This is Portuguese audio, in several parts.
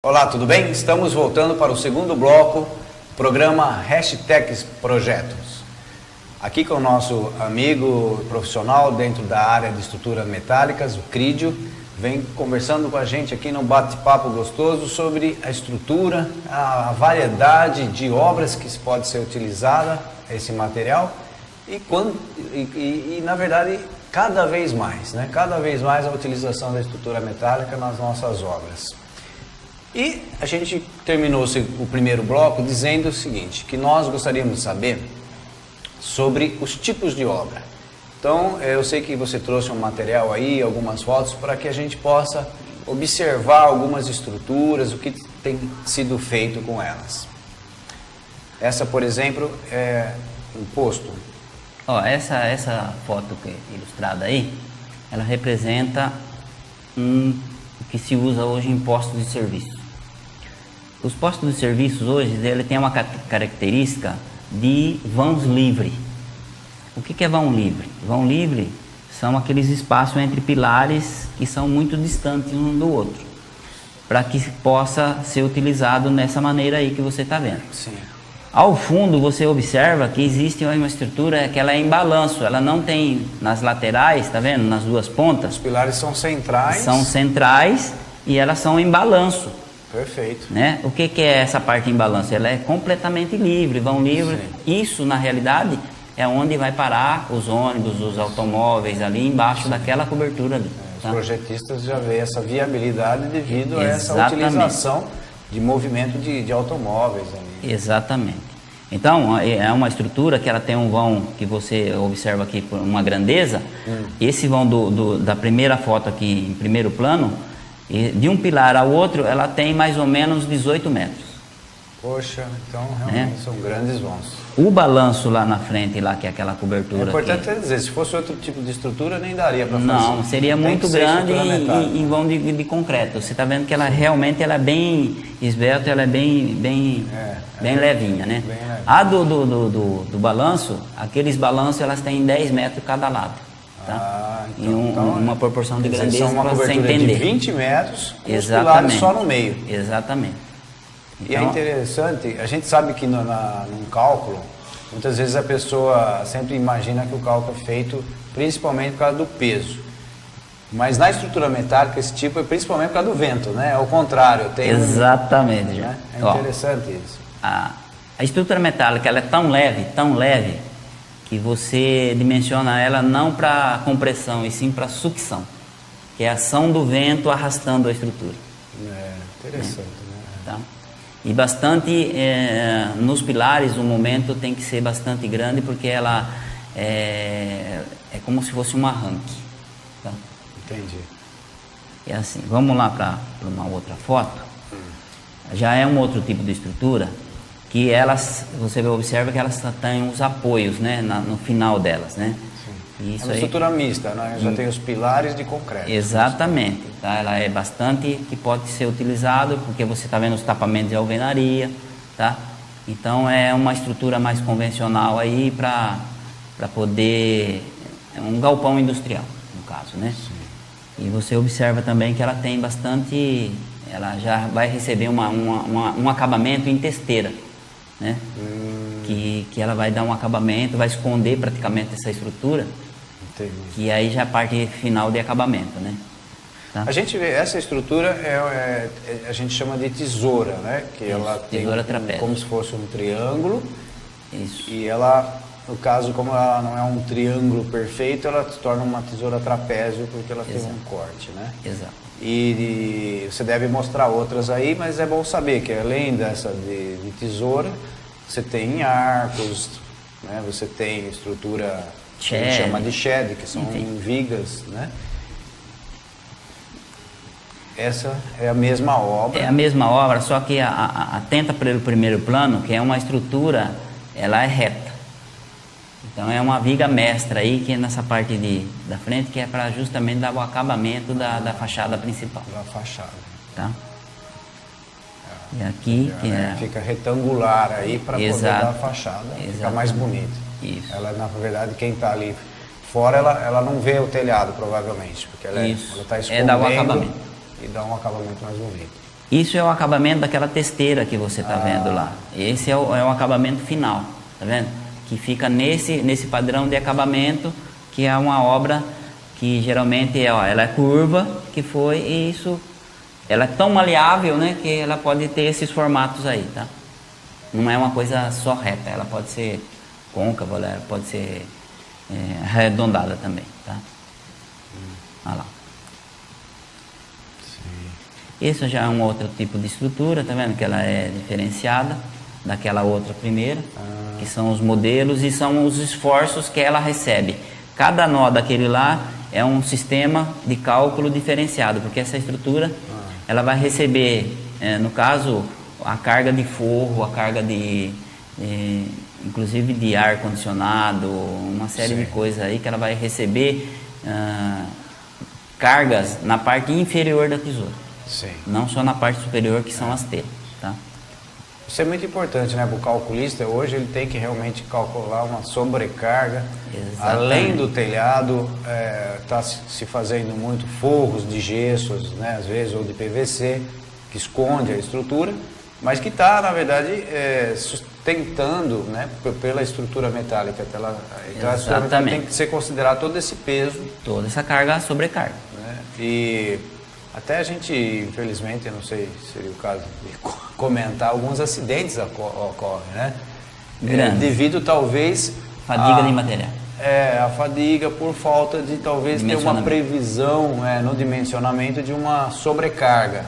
Olá, tudo bem? Estamos voltando para o segundo bloco, programa Hashtags Projetos. Aqui com o nosso amigo profissional dentro da área de estruturas metálicas, o Crídio, vem conversando com a gente aqui num bate-papo gostoso sobre a estrutura, a variedade de obras que pode ser utilizada esse material e na verdade, cada vez mais, né? Cada vez mais a utilização da estrutura metálica nas nossas obras. E a gente terminou o primeiro bloco dizendo o seguinte, que nós gostaríamos de saber sobre os tipos de obra. Então, eu sei que você trouxe um material aí, algumas fotos, para que a gente possa observar algumas estruturas, o que tem sido feito com elas. Essa, por exemplo, é um posto. Ó, essa foto ilustrada aí, ela representa o que se usa hoje em postos de serviço. Os postos de serviços hoje, ele tem uma característica de vãos livre. O que é vão livre? Vão livre são aqueles espaços entre pilares que são muito distantes um do outro, para que possa ser utilizado nessa maneira aí que você está vendo. Sim. Ao fundo você observa que existe uma estrutura que ela é em balanço, ela não tem nas laterais, tá vendo? Nas duas pontas. Os pilares são centrais. São centrais e elas são em balanço. Perfeito. Né? O que é essa parte em balanço? Ela é completamente livre, vão livre. Sim. Isso, na realidade, é onde vai parar os ônibus, os automóveis ali embaixo daquela cobertura ali. Os projetistas já veem essa viabilidade devido a essa utilização de movimento de automóveis ali. Exatamente. Então, é uma estrutura que ela tem um vão que você observa aqui por uma grandeza. Esse vão da primeira foto aqui em primeiro plano, de um pilar ao outro, ela tem mais ou menos 18 metros. Poxa, então realmente são grandes vãos. O balanço lá na frente, lá, que é aquela cobertura... É importante dizer, se fosse outro tipo de estrutura, nem daria para fazer. Não, seria muito grande em vão de concreto. Você está vendo que ela realmente ela é bem esbelta, ela é bem levinha, né? Bem leve. A do balanço, aqueles balanços, elas têm 10 metros cada lado. Tá? Então, uma proporção de grandeza para você entender. De 20 metros, com os pilares só no meio. Exatamente. Então, e é interessante, a gente sabe que num cálculo, muitas vezes a pessoa sempre imagina que o cálculo é feito principalmente por causa do peso. Mas na estrutura metálica, esse tipo é principalmente por causa do vento, né? É o contrário. Exatamente. Né? É interessante isso. A estrutura metálica ela é tão leve, que você dimensiona ela não para compressão, e sim para sucção, que é a ação do vento arrastando a estrutura. É, interessante, né? Tá? E bastante, nos pilares o momento tem que ser bastante grande, porque ela é como se fosse um arranque. Tá? Entendi. É assim, vamos lá para uma outra foto. Já é um outro tipo de estrutura, que elas, você observa que elas têm os apoios, né, no final delas, né? Sim. Isso é uma estrutura mista, né? Já tem os pilares de concreto. Exatamente, tá? Ela é bastante que pode ser utilizado, porque você está vendo os tapamentos de alvenaria, tá? Então é uma estrutura mais convencional aí para poder, é um galpão industrial, no caso, né? Sim. E você observa também que ela tem bastante, ela já vai receber um acabamento em testeira, né? Que ela vai dar um acabamento, vai esconder praticamente essa estrutura. Entendi. Que aí já é a parte final de acabamento, né? Tá? A gente vê essa estrutura a gente chama de tesoura, né? Que isso, ela tem trapézio, como se fosse um triângulo. Isso. E ela, no caso, como ela não é um triângulo perfeito, ela se torna uma tesoura trapézio porque ela tem um corte, né? Exato. E você deve mostrar outras aí, mas é bom saber que além dessa de tesoura, você tem arcos, né? Você tem estrutura que a gente chama de shed, que são vigas, né? Essa é a mesma obra. É a mesma obra, só que atenta pelo primeiro plano, que é uma estrutura, ela é reta. Então é uma viga mestra aí, que é nessa parte da frente, que é para justamente dar o acabamento da fachada principal. Da fachada. Tá? E aqui que fica retangular aí para poder dar a fachada, fica mais bonita. Isso. Ela, na verdade, quem está ali fora, ela não vê o telhado, provavelmente, porque ela está escondendo dá um acabamento. e dá um acabamento mais bonito. Isso é o acabamento daquela testeira que você está vendo lá. Esse é o acabamento final, tá vendo? Que fica nesse padrão de acabamento, que é uma obra que geralmente ela é curva, que foi isso. Ela é tão maleável, né, que ela pode ter esses formatos aí, tá? Não é uma coisa só reta, ela pode ser côncava, ela pode ser arredondada também, tá? Olha lá. Esse já é um outro tipo de estrutura, tá vendo que ela é diferenciada daquela outra primeira, que são os modelos e são os esforços que ela recebe. Cada nó daquele lá é um sistema de cálculo diferenciado, porque essa estrutura ela vai receber, no caso, a carga de forro, a carga inclusive de ar condicionado, uma série de coisas aí que ela vai receber cargas na parte inferior da tesoura. Sim. Não só na parte superior, que são as telhas, tá? Isso é muito importante, né? Para o calculista, hoje ele tem que realmente calcular uma sobrecarga. Exatamente. Além do telhado, está se fazendo muito forros de gessos, né? Às vezes, ou de PVC, que esconde a estrutura, mas que está, na verdade, sustentando, né? Pela estrutura metálica. Então, a estrutura metálica tem que ser considerado todo esse peso. Toda essa carga, sobrecarga. Né? E até a gente, infelizmente, eu não sei se seria o caso de comentar, alguns acidentes ocorrem, né? Devido talvez fadiga de material. A fadiga por falta de talvez ter uma previsão no dimensionamento de uma sobrecarga.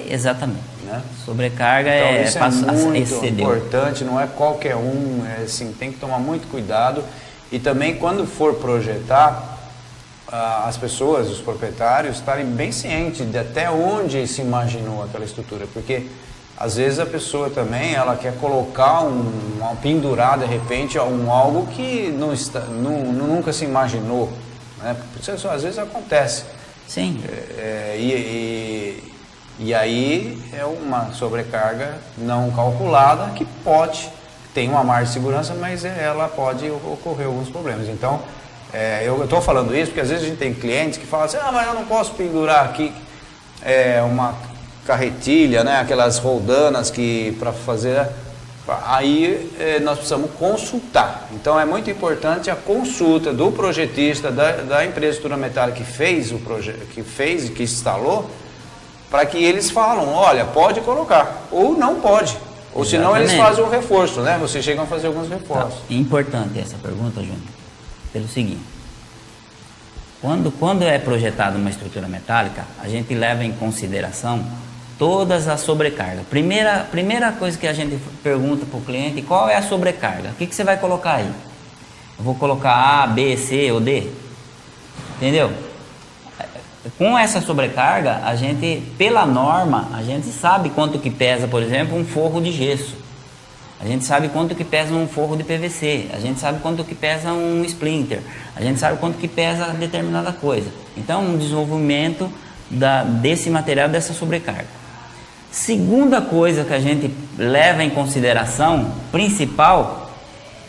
Exatamente. Né? Sobrecarga então, isso é muito importante, não é qualquer um, assim, tem que tomar muito cuidado. E também quando for projetar, as pessoas, os proprietários, estarem bem cientes de até onde se imaginou aquela estrutura, porque às vezes a pessoa também ela quer colocar uma pendurar de repente algo que nunca se imaginou, né? Isso às vezes acontece. Sim. E aí é uma sobrecarga não calculada que tem uma margem de segurança, mas ela pode ocorrer alguns problemas. Então eu estou falando isso porque às vezes a gente tem clientes que falam assim, mas eu não posso pendurar aqui uma carretilha, né? Aquelas roldanas que para fazer, aí nós precisamos consultar. Então é muito importante a consulta do projetista, da empresa de estrutura metálica que fez o projeto, que instalou, para que eles falam, olha, pode colocar, ou não pode. Ou senão eles fazem um reforço, né? Vocês chegam a fazer alguns reforços. Tá. Importante essa pergunta, Júnior, pelo seguinte. Quando é projetada uma estrutura metálica, a gente leva em consideração todas as sobrecargas. Primeira coisa que a gente pergunta para o cliente, qual é a sobrecarga? O que você vai colocar aí? Eu vou colocar A, B, C ou D? Entendeu? Com essa sobrecarga, a gente, pela norma, a gente sabe quanto que pesa, por exemplo, um forro de gesso. A gente sabe quanto que pesa um forro de PVC. A gente sabe quanto que pesa um splinter. A gente sabe quanto que pesa determinada coisa. Então, um desenvolvimento desse material, dessa sobrecarga. Segunda coisa que a gente leva em consideração, principal,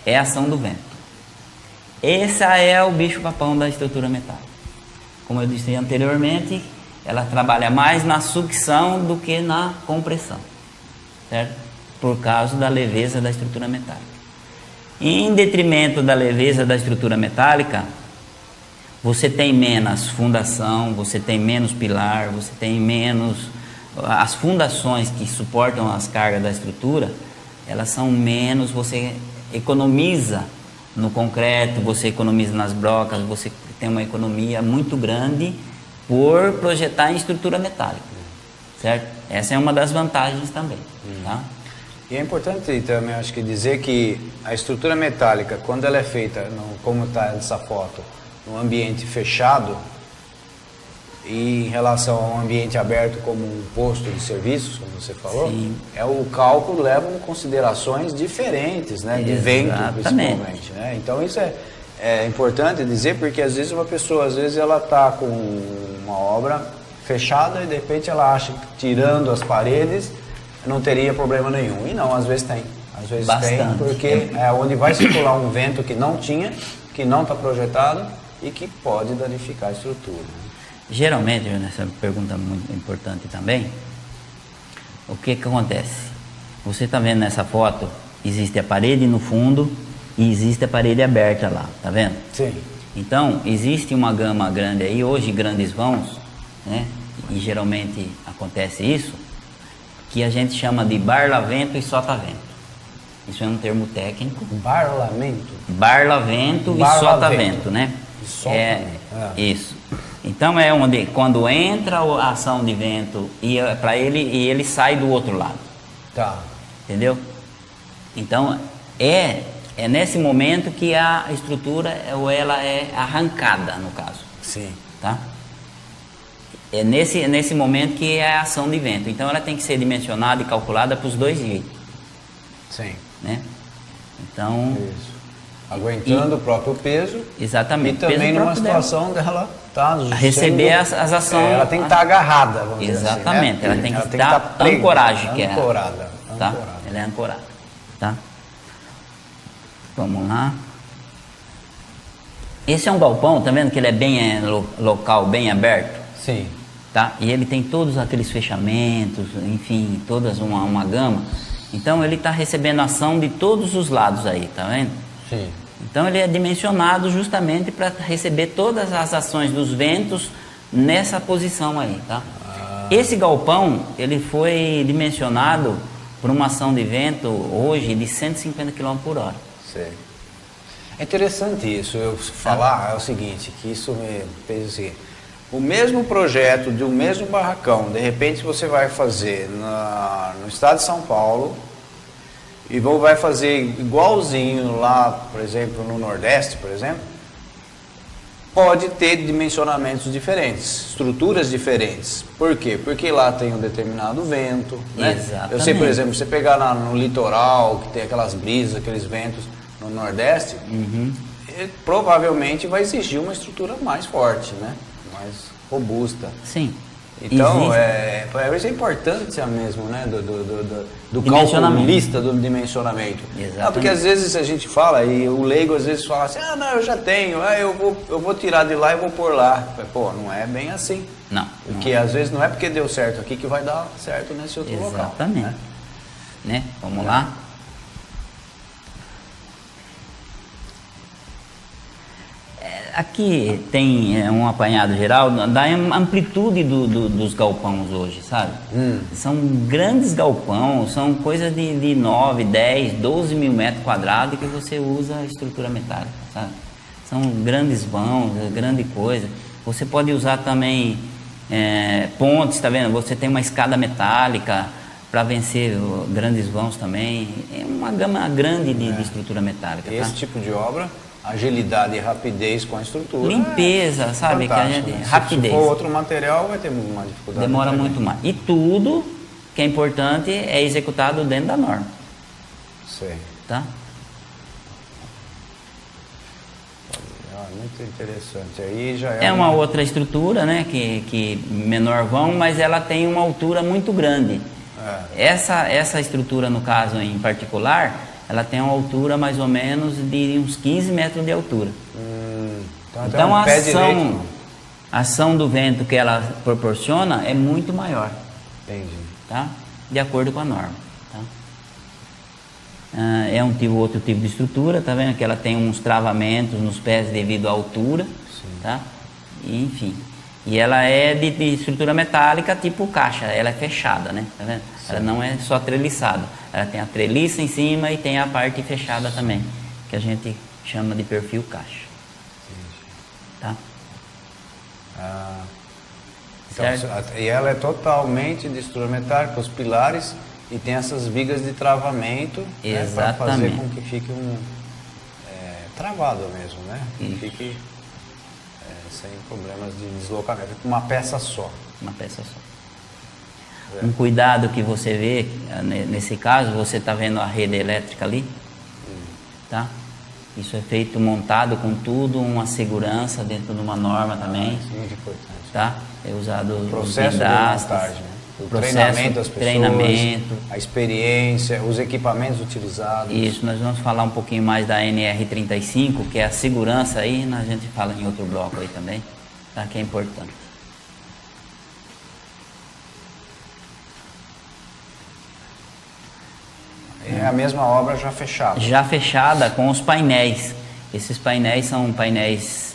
é a ação do vento. Essa é o bicho-papão da estrutura metálica. Como eu disse anteriormente, ela trabalha mais na sucção do que na compressão, certo? Por causa da leveza da estrutura metálica. Em detrimento da leveza da estrutura metálica, você tem menos fundação, você tem menos pilar, você tem menos... As fundações que suportam as cargas da estrutura, elas são menos, você economiza no concreto, você economiza nas brocas, você tem uma economia muito grande por projetar em estrutura metálica, certo? Essa é uma das vantagens também, tá? E é importante também, acho que, dizer que a estrutura metálica, quando ela é feita, como está nessa foto, num ambiente fechado, e em relação a um ambiente aberto como um posto de serviços, como você falou, o cálculo leva em considerações diferentes, né? De vento, principalmente, né? Então isso é importante dizer, porque às vezes uma pessoa, ela está com uma obra fechada e de repente ela acha que tirando as paredes não teria problema nenhum. E não, às vezes tem. Às vezes tem, porque é onde vai circular um vento que não tinha, que não está projetado e que pode danificar a estrutura. Geralmente, essa pergunta é muito importante também, o que acontece? Você está vendo nessa foto, existe a parede no fundo e existe a parede aberta lá, tá vendo? Sim. Então, existe uma gama grande aí, hoje grandes vãos, né? E geralmente acontece isso, que a gente chama de barlavento e sotavento. Isso é um termo técnico. Barlamento? Barlavento e sotavento, né? Isso. Então é onde, quando entra a ação de vento para ele e ele sai do outro lado. Tá. Entendeu? Então é nesse momento que a estrutura ou ela é arrancada, no caso. Sim. Tá? É nesse momento que é a ação de vento. Então ela tem que ser dimensionada e calculada para os dois jeitos. Sim. Né? Então. Isso. Aguentando o próprio peso. Exatamente. E também numa situação dela tá receber as ações. Ela tem que estar agarrada, vamos dizer assim. Exatamente. Ela tem que estar ancoragem. Ancorada. Tá? Ela é ancorada. Tá? Vamos lá. Esse é um galpão, tá vendo que ele é bem local, bem aberto? Sim. Tá? E ele tem todos aqueles fechamentos, enfim, todas uma gama. Então ele está recebendo ação de todos os lados aí, tá vendo? Sim. Então ele é dimensionado justamente para receber todas as ações dos ventos nessa posição aí, tá? Esse galpão, ele foi dimensionado por uma ação de vento hoje de 150 km por hora. Sim. É interessante isso, eu falar é o seguinte, que isso me fez assim, o mesmo projeto de um mesmo barracão, de repente você vai fazer no estado de São Paulo e vai fazer igualzinho lá, por exemplo, no Nordeste, por exemplo, pode ter dimensionamentos diferentes, estruturas diferentes. Por quê? Porque lá tem um determinado vento, né? Exatamente. Eu sei, por exemplo, você pegar no litoral, que tem aquelas brisas, aqueles ventos no Nordeste, provavelmente vai exigir uma estrutura mais forte, né? Mais robusta. Sim. Então, é a importância mesmo, né, do calculista do dimensionamento. Exatamente. Porque às vezes a gente fala, e o leigo às vezes fala assim, não, eu já tenho, eu vou tirar de lá e vou pôr lá. Pô, não é bem assim. Não. Porque às vezes não é porque deu certo aqui que vai dar certo nesse outro local. Exatamente. Né? Vamos lá. Aqui tem um apanhado geral da amplitude dos galpões hoje, sabe? São grandes galpões, são coisas de 9, 10, 12 mil metros quadrados que você usa a estrutura metálica, sabe? São grandes vãos, grande coisa. Você pode usar também pontes, tá vendo? Você tem uma escada metálica para vencer grandes vãos também. É uma gama grande de estrutura metálica. Esse tipo de obra, agilidade e rapidez com a estrutura. Limpeza, sabe? Que a gente, né? rapidez. Se for outro material, vai ter uma dificuldade. Demora muito mais. E tudo que é importante é executado dentro da norma. Sei. Tá? Muito interessante. Aí já é uma outra estrutura, né? Que menor vão, mas ela tem uma altura muito grande. Essa estrutura, no caso em particular, ela tem uma altura mais ou menos de uns 15 metros de altura. Então a ação do vento que ela proporciona é muito maior. Entendi. Tá? De acordo com a norma. Tá? É outro tipo de estrutura, tá vendo? Que ela tem uns travamentos nos pés devido à altura. Sim. Tá? E, enfim. E ela é de estrutura metálica tipo caixa, ela é fechada, né? Tá vendo? Sim. Ela não é só treliçada. Ela tem a treliça em cima e tem a parte fechada também, que a gente chama de perfil caixa. Tá? Então, e ela é totalmente de estrutura metálica, os pilares, e tem essas vigas de travamento, né, para fazer com que fique travado mesmo, né? Que fique sem problemas de deslocamento, uma peça só. Uma peça só. Um cuidado que você vê, nesse caso, você está vendo a rede elétrica ali, tá? Isso é feito montado com tudo, uma segurança dentro de uma norma também. Isso é muito importante. Tá? É usado o processo de montagem, né? O treinamento das pessoas, a experiência, os equipamentos utilizados. Isso, nós vamos falar um pouquinho mais da NR35, que é a segurança aí, a gente fala em outro bloco aí também, tá? Que é importante. É a mesma obra já fechada. Já fechada com os painéis. Esses painéis são painéis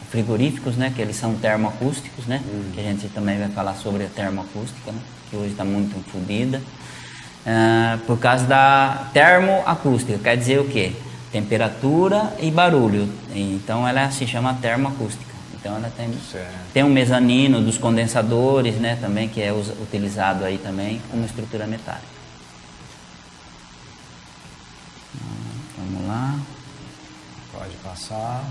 frigoríficos, né? Que eles são termoacústicos, né? Que a gente também vai falar sobre a termoacústica, né? Que hoje está muito fodida. Por causa da termoacústica, quer dizer o quê? Temperatura e barulho. Então ela se chama termoacústica. Então ela tem um mezanino dos condensadores, né? Também que é utilizado aí também como estrutura metálica. Vamos lá. Pode passar.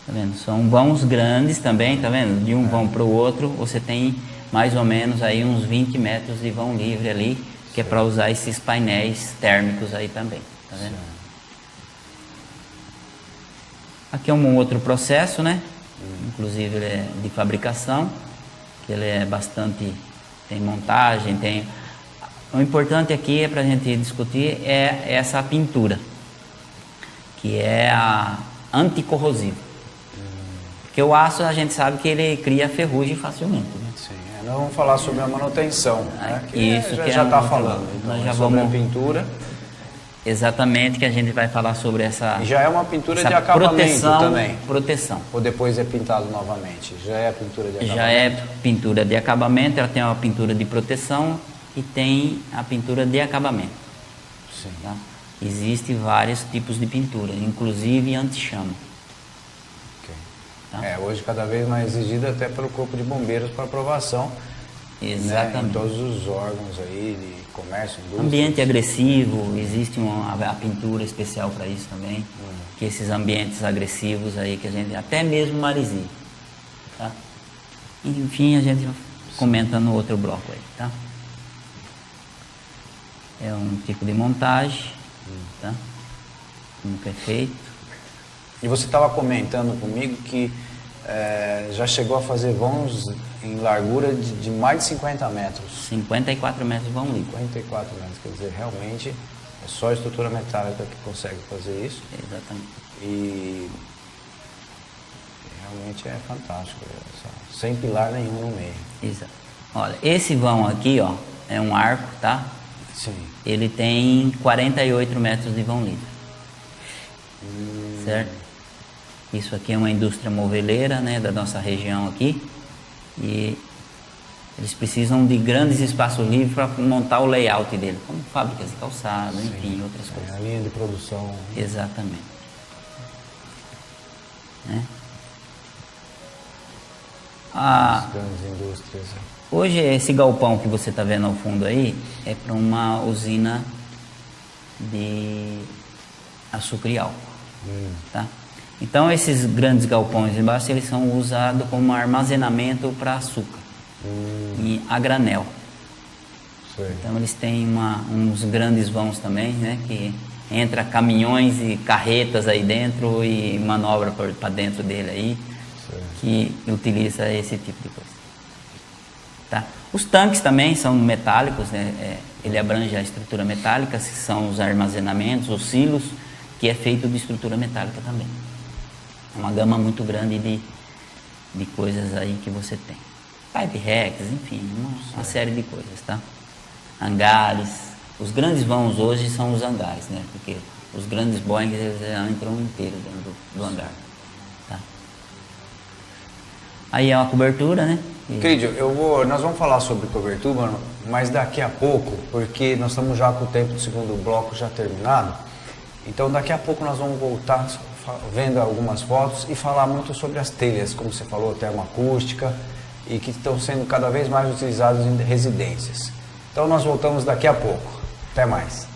Tá vendo? São vãos grandes também, tá vendo? De um vão para o outro, você tem mais ou menos aí uns 20 metros de vão livre ali, que é para usar esses painéis térmicos aí também, tá vendo? Aqui é um outro processo, né? Inclusive ele é de fabricação, que ele é bastante, tem montagem, tem... O importante aqui é para a gente discutir é essa pintura, que é a anticorrosiva. Porque o aço a gente sabe que ele cria ferrugem facilmente, né? Sim, nós vamos falar sobre a manutenção, né? Isso, que já está falando. Então, nós já sobre vamos... a pintura. Exatamente, que a gente vai falar sobre essa... E já é uma pintura de acabamento também? Proteção. Ou depois é pintado novamente? Já é a pintura de acabamento? Já é pintura de acabamento, ela tem uma pintura de proteção e tem a pintura de acabamento. Sim. Tá? Existem vários tipos de pintura, inclusive anti-chama. Tá? Hoje cada vez mais exigida até pelo Corpo de Bombeiros para aprovação. Exatamente. Né, em todos os órgãos aí de comércio, indústria. Ambiente agressivo, existe a pintura especial para isso também, que esses ambientes agressivos aí que a gente, até mesmo maresia, tá? Enfim, a gente comenta no outro bloco aí, tá? É um tipo de montagem, tá? Como que é feito. E você estava comentando comigo que já chegou a fazer vãos em largura de mais de 50 metros. 54 metros vão livre. 54 metros, quer dizer, realmente é só a estrutura metálica que consegue fazer isso. Exatamente. E realmente é fantástico, sem pilar nenhum no meio. Exato. Olha, esse vão aqui, ó, é um arco, tá? Sim. Ele tem 48 metros de vão livre. Certo? Isso aqui é uma indústria moveleira, né, da nossa região aqui, e eles precisam de grandes espaços livres para montar o layout dele, como fábricas de calçado, enfim, outras coisas. A linha de produção. Exatamente. Né? As grandes indústrias. Hoje esse galpão que você está vendo ao fundo aí é para uma usina de açúcar e álcool, tá? Então esses grandes galpões embaixo eles são usados como armazenamento para açúcar a granel. Sei. Então eles têm uns grandes vãos também, né? Que entra caminhões e carretas aí dentro e manobra para dentro dele aí, que utiliza esse tipo de coisa. Tá? Os tanques também são metálicos, né? Ele abrange a estrutura metálica, que são os armazenamentos, os silos, que é feito de estrutura metálica também. É uma gama muito grande de coisas aí que você tem. Pipe racks, enfim, uma série de coisas, tá? Hangares. Os grandes vãos hoje são os hangares, né? Porque os grandes Boeing eles entram inteiros dentro do hangar. Tá? Aí é uma cobertura, né? Crídio, nós vamos falar sobre cobertura, mas daqui a pouco, porque nós estamos já com o tempo do segundo bloco já terminado. Então daqui a pouco nós vamos voltar vendo algumas fotos e falar muito sobre as telhas, como você falou, termoacústica, e que estão sendo cada vez mais utilizadas em residências. Então nós voltamos daqui a pouco. Até mais.